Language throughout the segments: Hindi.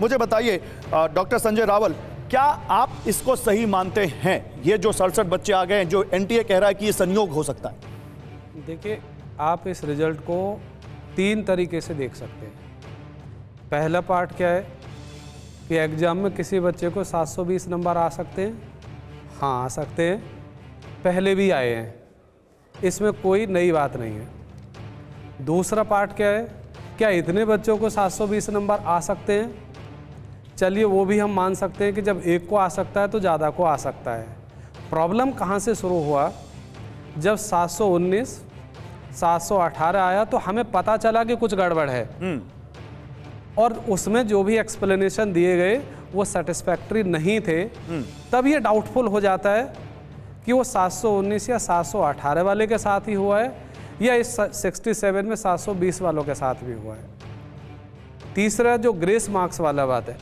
मुझे बताइए डॉक्टर संजय रावल, क्या आप इसको सही मानते हैं? ये जो 67 बच्चे आ गए हैं, जो एनटीए कह रहा है कि ये संयोग हो सकता है। देखिए, आप इस रिजल्ट को 3 तरीके से देख सकते हैं। पहला पार्ट क्या है कि एग्ज़ाम में किसी बच्चे को 720 नंबर आ सकते हैं। हाँ, आ सकते हैं, पहले भी आए हैं, इसमें कोई नई बात नहीं है। दूसरा पार्ट क्या है, क्या इतने बच्चों को 720 नंबर आ सकते हैं? चलिए, वो भी हम मान सकते हैं कि जब एक को आ सकता है तो ज़्यादा को आ सकता है। प्रॉब्लम कहाँ से शुरू हुआ? जब 719, 718 आया तो हमें पता चला कि कुछ गड़बड़ है, और उसमें जो भी एक्सप्लेनेशन दिए गए वो सेटिस्फैक्ट्री नहीं थे। तब ये डाउटफुल हो जाता है कि वो 719 या 718 वाले के साथ ही हुआ है या इस 67 में 720 वालों के साथ भी हुआ है। तीसरा जो ग्रेस मार्क्स वाला बात है,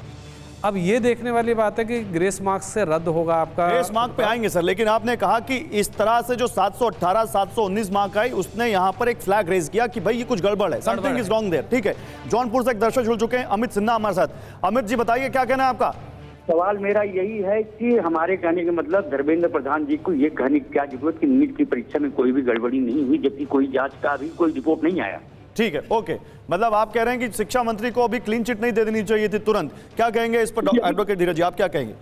अब ये देखने वाली बात है कि ग्रेस मार्क्स से रद्द होगा आपका। ग्रेस मार्क पे आएंगे सर, लेकिन आपने कहा कि इस तरह से जो 718, 719 मार्क आई, उसने यहां पर एक फ्लैग रेज किया कि भाई ये कुछ गड़बड़ है, समथिंग इज रॉन्ग देयर। ठीक है, जौनपुर से एक दर्शक जुड़ चुके हैं, अमित सिन्हा हमारे साथ। अमित जी बताइए, क्या कहना है आपका? सवाल मेरा यही है कि हमारे कहने का मतलब धर्मेंद्र प्रधान जी को ये कहने की क्या जरूरत कि नीट की परीक्षा में कोई भी गड़बड़ी नहीं हुई, जबकि कोई जांच का भी कोई रिपोर्ट नहीं आया। ठीक है, ओके, मतलब आप कह रहे हैं कि शिक्षा मंत्री को अभी क्लीन चिट नहीं दे देनी चाहिए थी तुरंत। क्या कहेंगे इस पर एडवोकेट धीरज जी, आप क्या कहेंगे?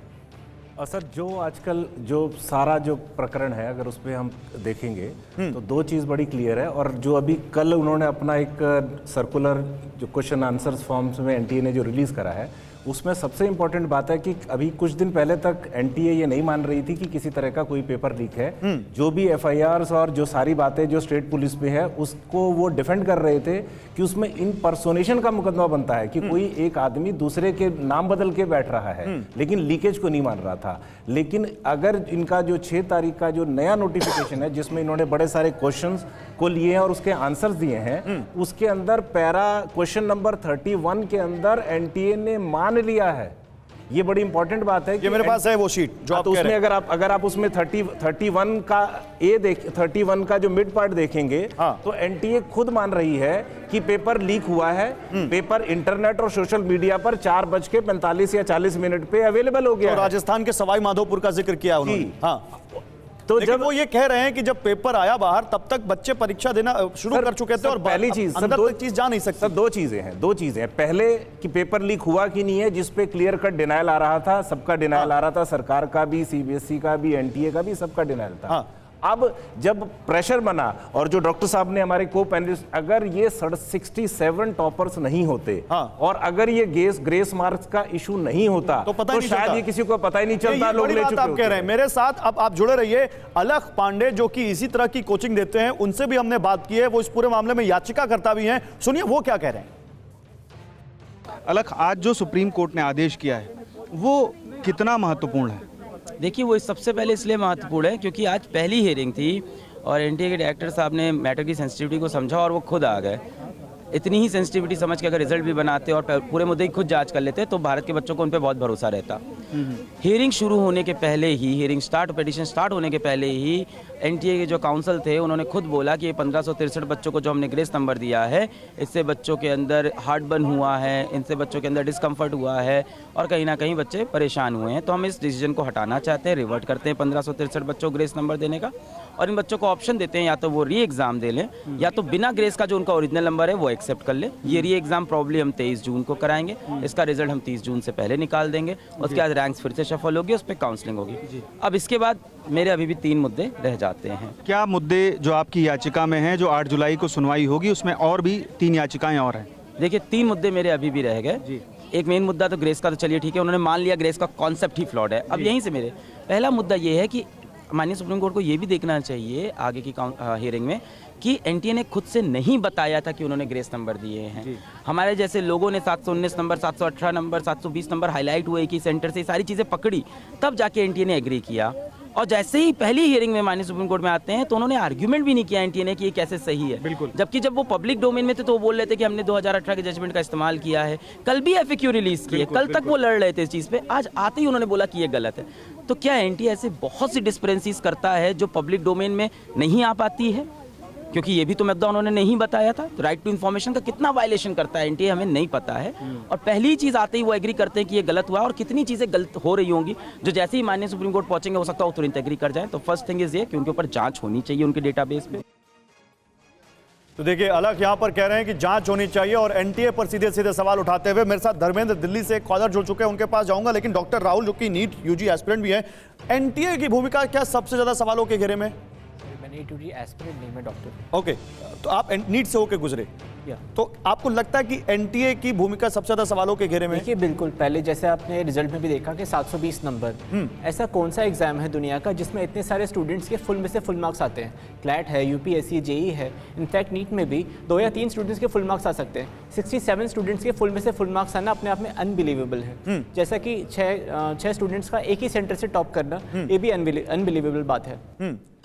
सर, जो आजकल जो सारा जो प्रकरण है, अगर उस पर हम देखेंगे तो 2 चीज़ बड़ी क्लियर है। और जो अभी कल उन्होंने अपना एक सर्कुलर जो क्वेश्चन आंसर्स फॉर्म्स में एनटीए ने जो रिलीज़ करा है, उसमें सबसे इंपॉर्टेंट बात है कि अभी कुछ दिन पहले तक एनटीए ये नहीं मान रही थी कि किसी तरह का कोई पेपर लीक है। जो भी एफआईआर्स और जो सारी बातें जो स्टेट पुलिस पे है, उसको वो डिफेंड कर रहे थे कि उसमें इम्पर्सोनेशन का मुकदमा बनता है कि कोई एक आदमी दूसरे के नाम बदल के बैठ रहा है, लेकिन लीकेज को नहीं मान रहा था। लेकिन अगर इनका जो 6 तारीख का जो नया नोटिफिकेशन है, जिसमें इन्होंने बड़े सारे क्वेश्चंस को लिए हैं और उसके आंसर्स दिए हैं, उसके अंदर पैरा क्वेश्चन नंबर 31 के अंदर एनटीए ने मान लिया है। ये बड़ी इंपॉर्टेंट बात है कि ये मेरे पास है वो शीट जो आप तो कह रहे उसमें हैं। अगर आप उसमें 31 का 31 का जो मिड पार्ट देखेंगे, तो एनटीए खुद मान रही है कि पेपर लीक हुआ है। पेपर इंटरनेट और सोशल मीडिया पर 4:45 या 40 मिनट पे अवेलेबल हो गया। तो राजस्थान के सवाई माधोपुर का जिक्र किया उन्होंने। हाँ, तो जब वो ये कह रहे हैं कि जब पेपर आया बाहर, तब तक बच्चे परीक्षा देना शुरू कर चुके थे, और पहली चीज अंदर तक चीज जा नहीं सकती। सर, 2 चीजें हैं। पहले कि पेपर लीक हुआ कि नहीं है, जिस पे क्लियर कट डिनायल आ रहा था, सबका डिनायल आ रहा था, सरकार का भी, सीबीएसई का भी, एनटीए का भी, सबका डिनायल था। अब जब प्रेशर बना और जो डॉक्टर साहब ने हमारे को पैनलिस्ट, अगर ये 67 टॉपर्स नहीं होते और अगर ये ग्रेस मार्क्स का इशू नहीं होता तो शायद ये किसी को पता ही नहीं चलता। लोग ले चुके आप कह रहे हैं। मेरे साथ अब आप जुड़े रहिए। अलख पांडे जो कि इसी तरह की कोचिंग देते हैं, उनसे भी हमने बात की है, वो इस पूरे मामले में याचिकाकर्ता भी हैं। सुनिए वो क्या कह रहे हैं। अलख, आज जो सुप्रीम कोर्ट ने आदेश किया है वो कितना महत्वपूर्ण है? देखिए, वो सबसे पहले इसलिए महत्वपूर्ण है क्योंकि आज पहली हियरिंग थी और एनटीए के डायरेक्टर साहब ने मैटर की सेंसिटिविटी को समझा और वो खुद आ गए। इतनी ही सेंसिटिविटी समझ के अगर रिजल्ट भी बनाते और पूरे मुद्दे की खुद जांच कर लेते तो भारत के बच्चों को उन पर बहुत भरोसा रहता। हियरिंग शुरू होने के पहले ही, हियरिंग पिटीशन स्टार्ट होने के पहले ही एनटीए के जो काउंसिल थे उन्होंने खुद बोला कि ये 1563 बच्चों को जो हमने ग्रेस नंबर दिया है, इससे बच्चों के अंदर हार्ट बर्न हुआ है, इनसे बच्चों के अंदर डिस्कम्फर्ट हुआ है और कहीं ना कहीं बच्चे परेशान हुए हैं। तो हम इस डिसीजन को हटाना चाहते हैं, रिवर्ट करते हैं 1563 बच्चों को ग्रेस नंबर देने का, और इन बच्चों को ऑप्शन देते हैं या तो वो री एग्ज़ाम दे लें या तो बिना ग्रेस का जो उनका ओरिजिनल नंबर है वो एक्सेप्ट कर ले। ये री एग्ज़ाम प्रॉब्ली हम 23 जून को कराएंगे, इसका रिजल्ट हम 30 जून से पहले निकाल देंगे, उसके बाद रैंक्स फिर से शफल होगी, उस पर काउंसलिंग होगी। अब इसके बाद मेरे अभी भी 3 मुद्दे रह जाते हैं। क्या मुद्दे जो आपकी याचिका में हैं, जो 8 जुलाई को सुनवाई होगी, उसमें और भी 3 याचिकाएं और हैं? देखिए, 3 मुद्दे मेरे अभी भी रह गए। एक मेन मुद्दा तो ग्रेस का, तो चलिए ठीक है, उन्होंने मान लिया ग्रेस का कॉन्सेप्ट ही फ्लॉड है। अब यहीं से मेरे पहला मुद्दा ये है कि माननीय सुप्रीम कोर्ट को ये भी देखना चाहिए आगे की हियरिंग में कि एनटीए ने खुद से नहीं बताया था कि उन्होंने ग्रेस नंबर दिए हैं। हमारे जैसे लोगों ने 719 नंबर, 718 नंबर, 720 नंबर हाईलाइट हुए कि सेंटर से सारी चीज़ें पकड़ी, तब जाके एनटीए ने एग्री किया। और जैसे ही पहली हियरिंग में माननीय सुप्रीम कोर्ट में आते हैं तो उन्होंने आर्ग्यूमेंट भी नहीं किया एनटीए ने कि ये कैसे सही है। बिल्कुल। जबकि जब वो पब्लिक डोमेन में थे तो वो बोल रहे थे कि हमने 2018 के जजमेंट का इस्तेमाल किया है। कल भी एफएक्यू रिलीज किए, कल तक वो लड़ रहे थे इस चीज़ पे, आज आते ही उन्होंने बोला कि ये गलत है। तो क्या एनटीए ऐसे बहुत सी डिस्पेरेंसीज करता है जो पब्लिक डोमेन में नहीं आ पाती है? क्योंकि ये भी तो मुद्दा उन्होंने नहीं बताया था। तो राइट टू इन्फॉर्मेशन का कितना वायलेशन करता है एनटीए हमें नहीं पता है। और पहली चीज़ आते ही वो एग्री करते हैं कि ये गलत हुआ और कितनी चीज़ें गलत हो रही होंगी, जो जैसे ही माननीय सुप्रीम कोर्ट पहुंचेंगे हो सकता है वो तुरंत एग्री कर जाए। तो फर्स्ट थिंग इज ये कि उनके ऊपर जांच होनी चाहिए उनके डेटाबेस पे। तो देखिए अलग यहां पर कह रहे हैं कि जांच होनी चाहिए और एनटीए पर सीधे सीधे सवाल उठाते हुए मेरे साथ धर्मेंद्र दिल्ली से एक कॉलर जुड़ चुके हैं, उनके पास जाऊंगा। लेकिन डॉक्टर राहुल जो कि नीट यूजी एस्पिरेंट भी है, एनटीए की भूमिका क्या सबसे ज्यादा सवालों के घेरे में? मैं नीट यूजी एस्पिरेंट नहीं, मैं डॉक्टर। ओके, तो आप नीट से होके गुजरे, या तो आपको लगता है कि एनटीए की भूमिका सबसे ज्यादा सवालों के घेरे में है? देखिए बिल्कुल, पहले जैसे आपने रिजल्ट में भी देखा कि 720 नंबर, ऐसा कौन सा एग्जाम है दुनिया का जिसमें इतने सारे स्टूडेंट्स के फुल में से फुल मार्क्स आते हैं? क्लैट है, यूपीएससी, जेई है, इनफैक्ट नीट में भी 2 या 3 स्टूडेंट्स के फुल मार्क्स आ सकते हैं। 67 स्टूडेंट्स के फुल में से फुल मार्क्स आना अपने आप में अनबिलीवेबल है। जैसा कि 6 स्टूडेंट्स का एक ही सेंटर से टॉप करना, ये भी अनबिलीवेबल बात है।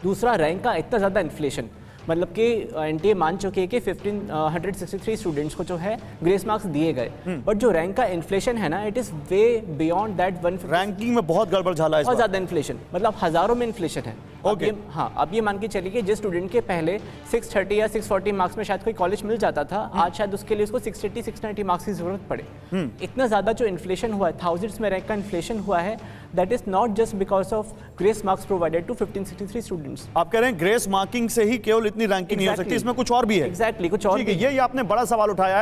दूसरा, रैंक का इतना ज़्यादा इन्फ्लेशन, मतलब कि एनटीए मान चुके हैं कि 1563 स्टूडेंट्स को जो है ग्रेस मार्क्स दिए गए, बट जो रैंक का इन्फ्लेशन है ना, it is way beyond that 150। Ranking में बहुत गड़बड़ झाला है इस बहुत बार। ज़्यादा इन्फ्लेशन, मतलब हज़ारों में इन्फ्लेशन है। Okay. हाँ, अब ये मान के चलिए कि जिस स्टूडेंट के पहले 630 या 640 मार्क्स में शायद कोई कॉलेज मिल जाता था, आज शायद उसके लिए उसको 680 690 मार्क्स की जरूरत पड़े। इतना ज़्यादा जो इन्फ्लेशन हुआ है, थाउजेंड्स में रैंक का इन्फ्लेशन हुआ है, that is not just because of grace marks provided to 1563 students. आप कह रहे हैं ग्रेस मार्किंग से ही केवल इतनी रैंकिंग नहीं हो सकती, इसमें कुछ और भी है? एग्जैक्टली, कुछ और ठीक है, भी है। ये आपने बड़ा सवाल उठाया है।